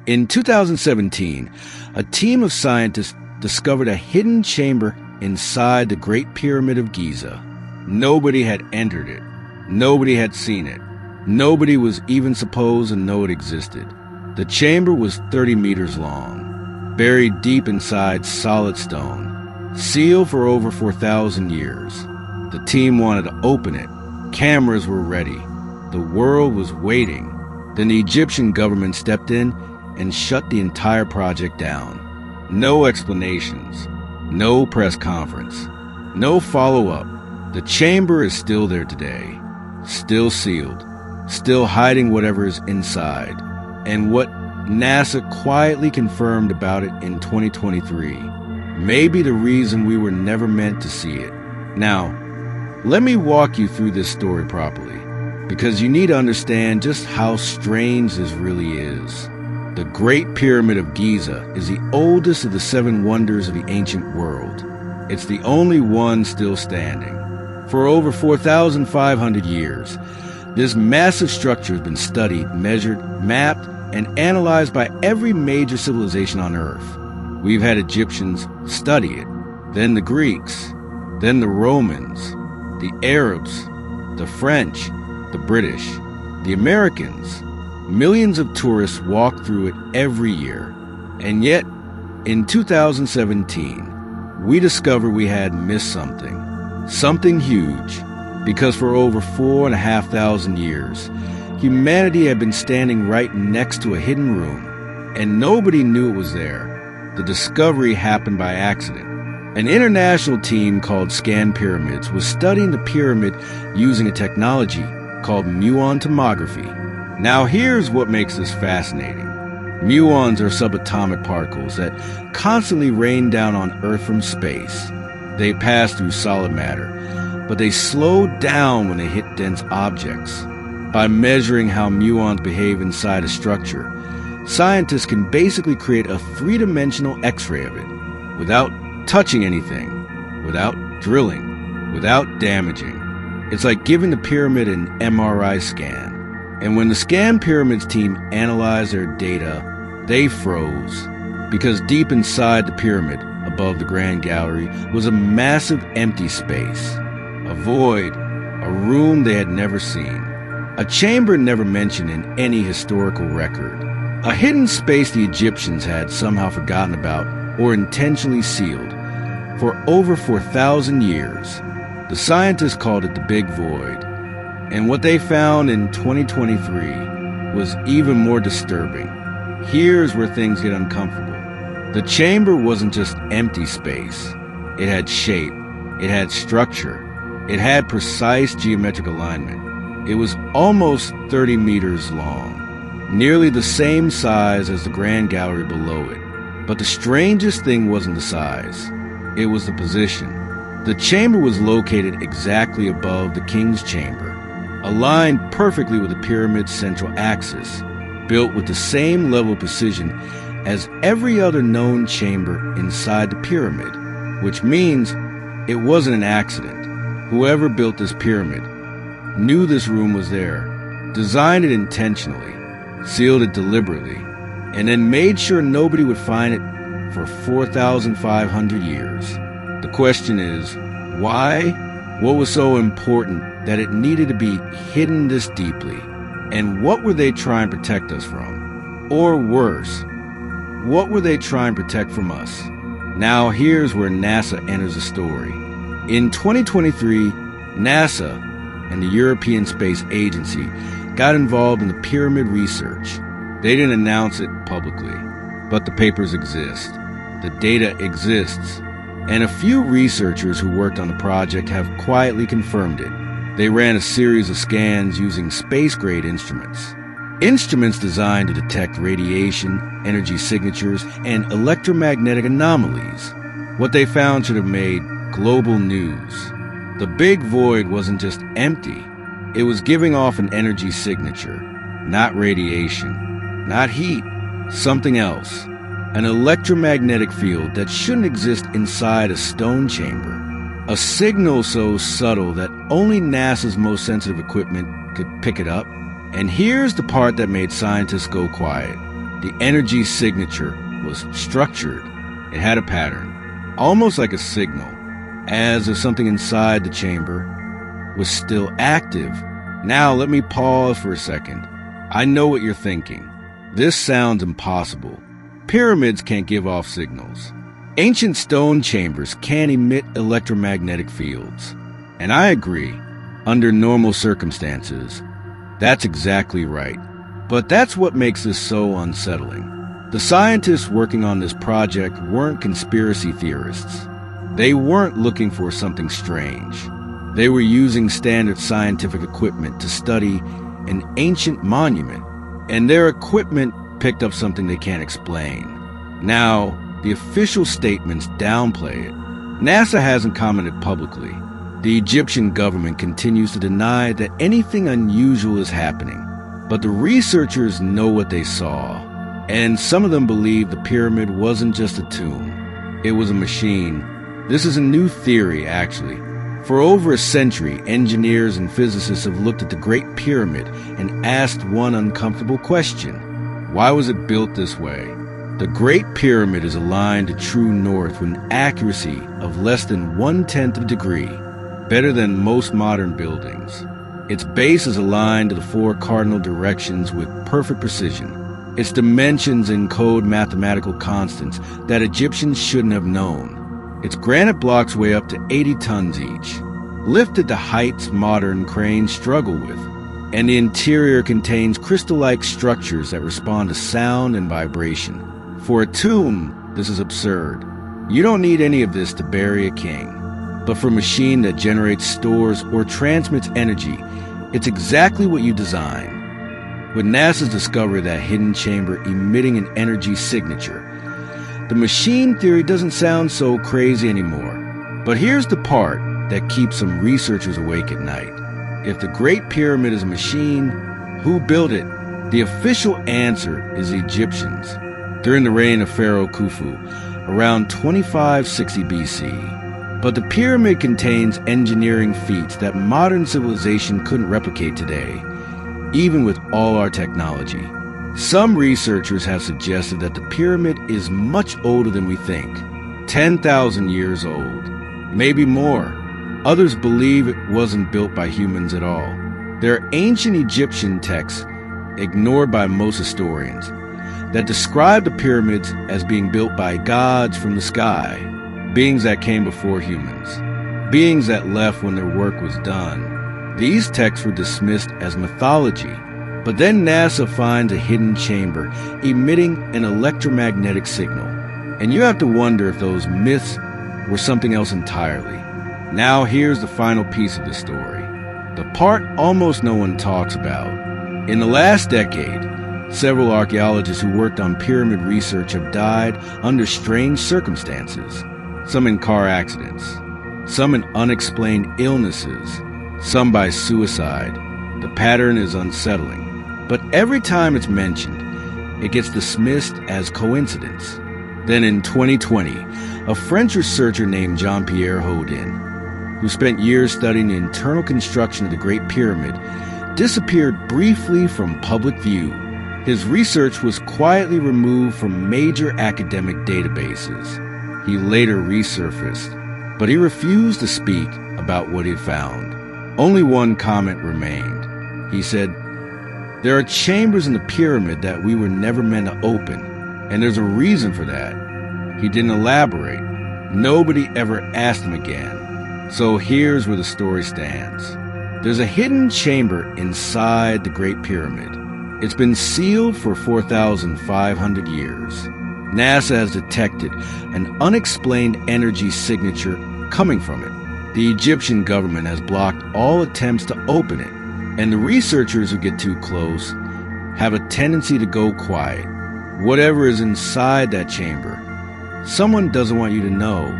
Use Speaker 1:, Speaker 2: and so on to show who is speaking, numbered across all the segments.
Speaker 1: In 2017, a team of scientists discovered a hidden chamber inside the Great Pyramid of Giza. Nobody had entered it. Nobody had seen it. Nobody was even supposed to know it existed. The chamber was 30 meters long, buried deep inside solid stone, sealed for over 4,000 years. The team wanted to open it. Cameras were ready. The world was waiting. Then the Egyptian government stepped in and shut the entire project down. No explanations. No press conference. No follow-up. The chamber is still there today. Still sealed. Still hiding whatever is inside. And what NASA quietly confirmed about it in 2023 may be the reason we were never meant to see it. Now, let me walk you through this story properly, because you need to understand just how strange this really is. The Great Pyramid of Giza is the oldest of the 7 wonders of the ancient world. It's the only one still standing. For over 4,500 years, this massive structure has been studied, measured, mapped, and analyzed by every major civilization on Earth. We've had Egyptians study it, then the Greeks, then the Romans, the Arabs, the French, the British, the Americans. Millions of tourists walk through it every year. And yet, in 2017, we discovered we had missed something huge, because for over 4,500 years, humanity had been standing right next to a hidden room, and nobody knew it was there. The discovery happened by accident. An international team called ScanPyramids was studying the pyramid using a technology called Muon tomography. Now here's what makes this fascinating. Muons are subatomic particles that constantly rain down on Earth from space. They pass through solid matter, but they slow down when they hit dense objects. By measuring how muons behave inside a structure, scientists can basically create a 3-dimensional X-ray of it, without touching anything, without drilling, without damaging. It's like giving the pyramid an MRI scan. And when the ScanPyramids team analyzed their data, they froze, because deep inside the pyramid, above the Grand Gallery, was a massive empty space, a void, a room they had never seen, a chamber never mentioned in any historical record, a hidden space the Egyptians had somehow forgotten about or intentionally sealed. For over 4,000 years, the scientists called it the Big Void. And what they found in 2023 was even more disturbing. Here's where things get uncomfortable. The chamber wasn't just empty space. It had shape. It had structure. It had precise geometric alignment. It was almost 30 meters long, nearly the same size as the Grand Gallery below it. But the strangest thing wasn't the size. It was the position. The chamber was located exactly above the king's chamber, aligned perfectly with the pyramid's central axis, built with the same level of precision as every other known chamber inside the pyramid, which means it wasn't an accident. Whoever built this pyramid knew this room was there, designed it intentionally, sealed it deliberately, and then made sure nobody would find it for 4,500 years. The question is, why? What was so important that it needed to be hidden this deeply? And what were they trying to protect us from? Or worse, what were they trying to protect from us? Now here's where NASA enters the story. In 2023, NASA and the European Space Agency got involved in the pyramid research. They didn't announce it publicly, but the papers exist. The data exists. And a few researchers who worked on the project have quietly confirmed it. They ran a series of scans using space-grade instruments. Instruments designed to detect radiation, energy signatures, and electromagnetic anomalies. What they found should have made global news. The Big Void wasn't just empty. It was giving off an energy signature. Not radiation. Not heat. Something else. An electromagnetic field that shouldn't exist inside a stone chamber. A signal so subtle that only NASA's most sensitive equipment could pick it up. And here's the part that made scientists go quiet. The energy signature was structured. It had a pattern, almost like a signal, as if something inside the chamber was still active. Now let me pause for a second. I know what you're thinking. This sounds impossible. Pyramids can't give off signals. Ancient stone chambers can't emit electromagnetic fields. And I agree, under normal circumstances, that's exactly right. But that's what makes this so unsettling. The scientists working on this project weren't conspiracy theorists. They weren't looking for something strange. They were using standard scientific equipment to study an ancient monument, and their equipment picked up something they can't explain. Now, the official statements downplay it. NASA hasn't commented publicly. The Egyptian government continues to deny that anything unusual is happening. But the researchers know what they saw, and some of them believe the pyramid wasn't just a tomb. It was a machine. This is a new theory, actually. For over a century, engineers and physicists have looked at the Great Pyramid and asked one uncomfortable question. Why was it built this way? The Great Pyramid is aligned to true north with an accuracy of less than 1/10 of a degree, better than most modern buildings. Its base is aligned to the 4 cardinal directions with perfect precision. Its dimensions encode mathematical constants that Egyptians shouldn't have known. Its granite blocks weigh up to 80 tons each, lifted to heights modern cranes struggle with. And the interior contains crystal-like structures that respond to sound and vibration. For a tomb, this is absurd. You don't need any of this to bury a king. But for a machine that generates, stores, or transmits energy, it's exactly what you design. With NASA's discovery of that hidden chamber emitting an energy signature, the machine theory doesn't sound so crazy anymore. But here's the part that keeps some researchers awake at night. If the Great Pyramid is a machine, who built it? The official answer is the Egyptians, during the reign of Pharaoh Khufu, around 2560 BC. But the pyramid contains engineering feats that modern civilization couldn't replicate today, even with all our technology. Some researchers have suggested that the pyramid is much older than we think, 10,000 years old, maybe more. Others believe it wasn't built by humans at all. There are ancient Egyptian texts, ignored by most historians, that describe the pyramids as being built by gods from the sky, beings that came before humans, beings that left when their work was done. These texts were dismissed as mythology, but then NASA finds a hidden chamber emitting an electromagnetic signal, and you have to wonder if those myths were something else entirely. Now here's the final piece of the story, the part almost no one talks about. In the last decade, several archaeologists who worked on pyramid research have died under strange circumstances. Some in car accidents, some in unexplained illnesses, some by suicide. The pattern is unsettling, but every time it's mentioned, it gets dismissed as coincidence. Then in 2020, a French researcher named Jean-Pierre Houdin, who spent years studying the internal construction of the Great Pyramid, disappeared briefly from public view. His research was quietly removed from major academic databases. He later resurfaced, but he refused to speak about what he found. Only one comment remained. He said, "There are chambers in the pyramid that we were never meant to open, and there's a reason for that." He didn't elaborate. Nobody ever asked him again. So here's where the story stands. There's a hidden chamber inside the Great Pyramid. It's been sealed for 4,500 years. NASA has detected an unexplained energy signature coming from it. The Egyptian government has blocked all attempts to open it, and the researchers who get too close have a tendency to go quiet. Whatever is inside that chamber, someone doesn't want you to know.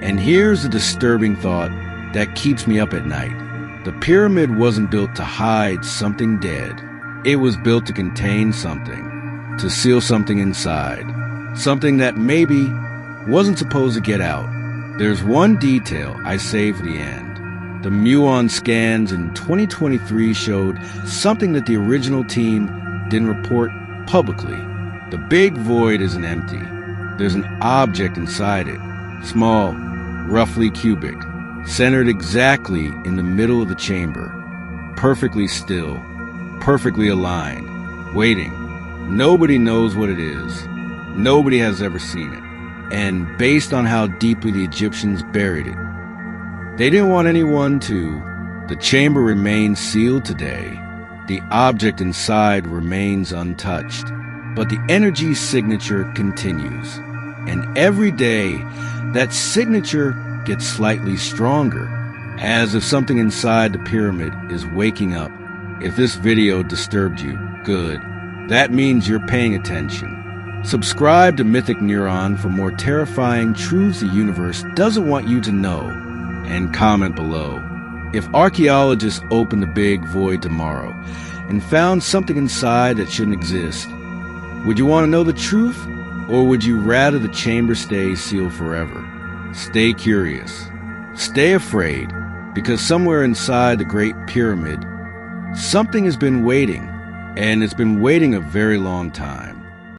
Speaker 1: And here's the disturbing thought that keeps me up at night. The pyramid wasn't built to hide something dead. It was built to contain something, to seal something inside, something that maybe wasn't supposed to get out. There's one detail I saved for the end. The Muon scans in 2023 showed something that the original team didn't report publicly. The big void isn't empty. There's an object inside it, small, roughly cubic, centered exactly in the middle of the chamber, perfectly still, perfectly aligned, waiting. Nobody knows what it is. Nobody has ever seen it. And based on how deeply the Egyptians buried it, they didn't want anyone to. The chamber remains sealed today. The object inside remains untouched. But the energy signature continues. And every day, that signature gets slightly stronger, as if something inside the pyramid is waking up. If this video disturbed you, good. That means you're paying attention. Subscribe to MythicNeuron for more terrifying truths the universe doesn't want you to know. And comment below. If archaeologists opened the big void tomorrow and found something inside that shouldn't exist, would you want to know the truth? Or would you rather the chamber stay sealed forever? Stay curious. Stay afraid, because somewhere inside the Great Pyramid, something has been waiting, and it's been waiting a very long time.